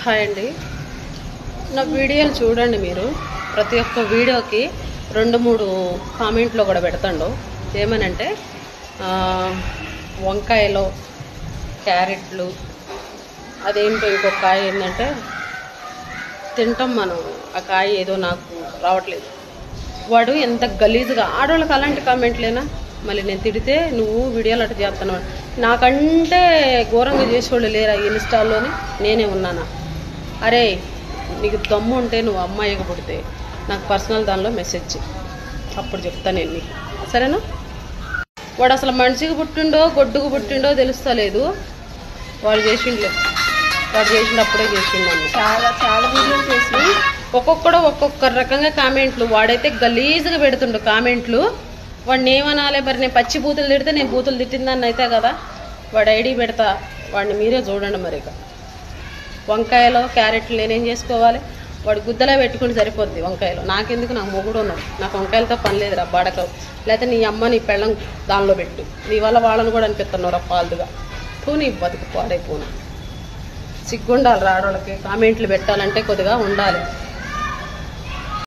Hi అండి. నా వీడియోలు చూడండి. మీరు ప్రతి ఒక్క వీడియోకి 2-3 కామెంట్లో కూడా పెడతాండు. ఏమనంటే వంకాయలో క్యారెట్లు, అదేంటో ఇంకొక కాయ ఏంటంటే తింటాం మనం, ఆ కాయ ఏదో నాకు రావట్లేదు. వాడు ఎంత గలీజ్గా, ఆడవాళ్ళకి అలాంటి కామెంట్లేనా? మళ్ళీ నేను తిడితే నువ్వు వీడియోలు అటు చేస్తున్నావు, నాకంటే ఘోరంగా చేసేవాళ్ళు లేరా ఇన్స్టాల్లోని? నేనే ఉన్నానా? అరే, నీకు దమ్ము ఉంటే నువ్వు అమ్మాయిగా పుడితే నాకు పర్సనల్ దానిలో మెసేజ్ అప్పుడు చెప్తా నేను నీకు, సరేనా? వాడు అసలు మనిషికి పుట్టిండో గొడ్డుకు పుట్టిండో తెలుస్తలేదు. వాడు చేసిండు, వాడు చేసినప్పుడే చేసిండు అన్న. చాలా చాలా వీడియోలు చేసి ఒక్కొక్కడు ఒక్కొక్క రకంగా కామెంట్లు. వాడైతే గలీజ్గా పెడుతుండు కామెంట్లు. వాడిని ఏమనాలి మరి? నేను పచ్చి బూతులు తిడితే నేను బూతులు తిట్టిందాన్ని అయితే కదా. వాడు ఐడి పెడతా, వాడిని మీరే చూడండి. మరి ఇక వంకాయలో క్యారెట్లు నేనేం చేసుకోవాలి? వాడు గుద్దలా పెట్టుకుని సరిపోద్ది వంకాయలో. నాకెందుకు? నాకు మొగుడు ఉన్నాడు, నాకు వంకాయలతో పని లేదురా బాడకవు. లేకపోతే నీ అమ్మ నీ పెళ్ళం దానిలో పెట్టు. నీ వల్ల వాళ్ళని కూడా అనిపిస్తున్నారు పాలుగా. నీ బతుకు పాడైపోను. సిగ్గుండాలి రాడోళ్ళకి. కామెంట్లు పెట్టాలంటే కొద్దిగా ఉండాలి.